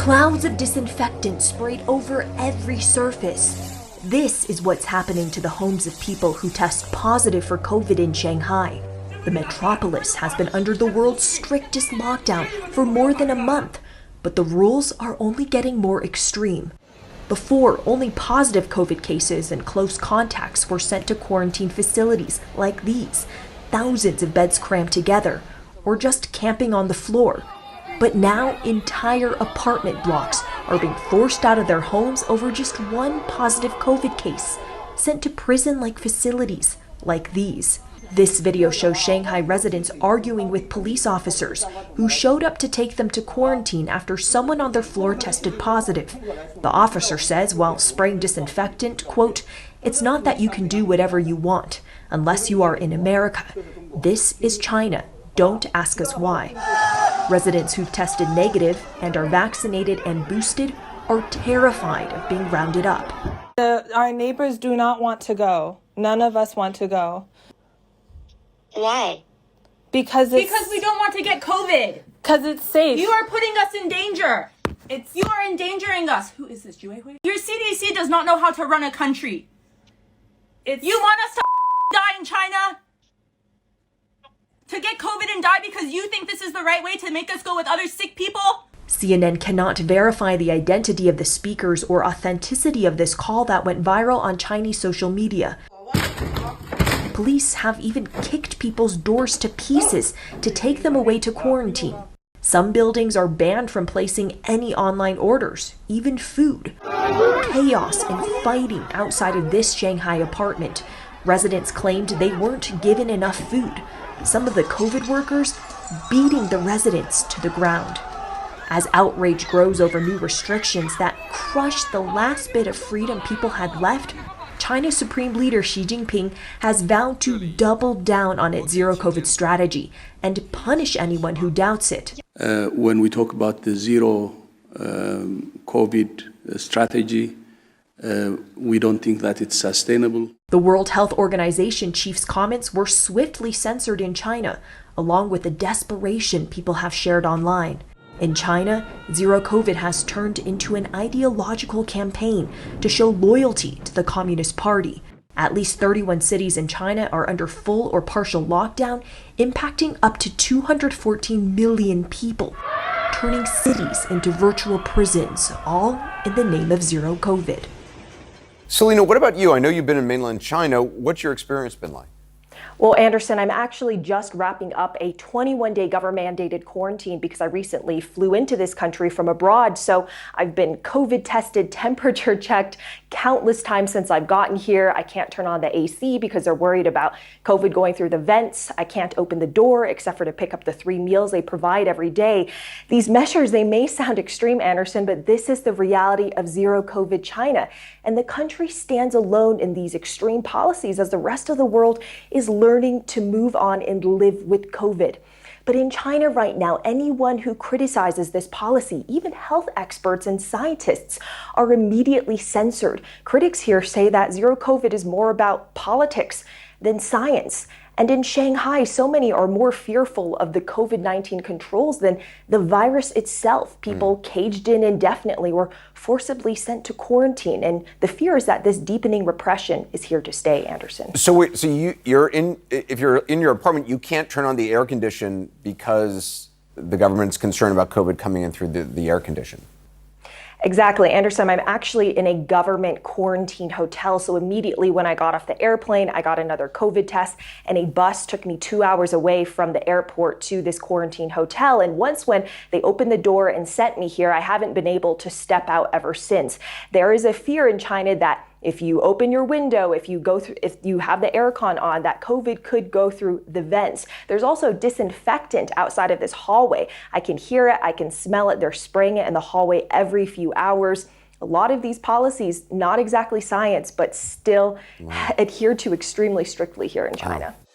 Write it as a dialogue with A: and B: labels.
A: Clouds of disinfectant sprayed over every surface. This is what's happening to the homes of people who test positive for COVID in Shanghai. The metropolis has been under the world's strictest lockdown for more than a month, but the rules are only getting more extreme. Before, only positive COVID cases and close contacts were sent to quarantine facilities like these, thousands of beds crammed together, or just camping on the floor. But now, entire apartment blocks are being forced out of their homes over just one positive COVID case, sent to prison-like facilities like these. This video shows Shanghai residents arguing with police officers who showed up to take them to quarantine after someone on their floor tested positive. The officer says while spraying disinfectant, quote, "It's not that you can do whatever you want, unless you are in America. This is China. Don't ask us why." Residents who've tested negative and are vaccinated and boosted are terrified of being rounded up.
B: Our neighbors do not want to go. None of us want to go.
C: Why?
B: Because
D: we don't want to get COVID.
B: Because it's safe.
D: You are putting us in danger. You are endangering us. Who is this, Jue? Your CDC does not know how to run a country. You want us to die in China? To get COVID and die because you think this is the right way to make us go with other sick people?
A: CNN cannot verify the identity of the speakers or authenticity of this call that went viral on Chinese social media. Police have even kicked people's doors to pieces to take them away to quarantine. Some buildings are banned from placing any online orders, even food. Chaos and fighting outside of this Shanghai apartment. Residents claimed they weren't given enough food. Some of the COVID workers beating the residents to the ground. As outrage grows over new restrictions that crush the last bit of freedom people had left, China's Supreme Leader Xi Jinping has vowed to double down on its zero-COVID strategy and punish anyone who doubts it.
E: When we talk about the zero COVID strategy, we don't think that it's sustainable.
A: The World Health Organization chief's comments were swiftly censored in China, along with the desperation people have shared online. In China, zero COVID has turned into an ideological campaign to show loyalty to the Communist Party. At least 31 cities in China are under full or partial lockdown, impacting up to 214 million people, turning cities into virtual prisons, all in the name of zero COVID.
F: Selina, what about you? I know you've been in mainland China. What's your experience been like?
A: Well, Anderson, I'm actually just wrapping up a 21-day government-mandated quarantine because I recently flew into this country from abroad. So I've been COVID tested, temperature checked countless times since I've gotten here. I can't turn on the AC because they're worried about COVID going through the vents. I can't open the door except for to pick up the 3 meals they provide every day. These measures, they may sound extreme, Anderson, but this is the reality of zero COVID China. And the country stands alone in these extreme policies as the rest of the world is learning to move on and live with COVID. But in China right now, anyone who criticizes this policy, even health experts and scientists, are immediately censored. Critics here say that zero COVID is more about politics than science. And in Shanghai, so many are more fearful of the COVID-19 controls than the virus itself. People caged in indefinitely or forcibly sent to quarantine. And the fear is that this deepening repression is here to stay, Anderson.
F: So if you're in your apartment, you can't turn on the air condition because the government's concerned about COVID coming in through the air condition.
A: Exactly, Anderson. I'm actually in a government quarantine hotel. So immediately when I got off the airplane, I got another COVID test and a bus took me 2 hours away from the airport to this quarantine hotel. And once when they opened the door and sent me here, I haven't been able to step out ever since. There is a fear in China that if you open your window, if you have the aircon on, that COVID could go through the vents. There's also disinfectant outside of this hallway. I can hear it, I can smell it. They're spraying it in the hallway every few hours. A lot of these policies, not exactly science, but still adhered to extremely strictly here in China.
F: Wow.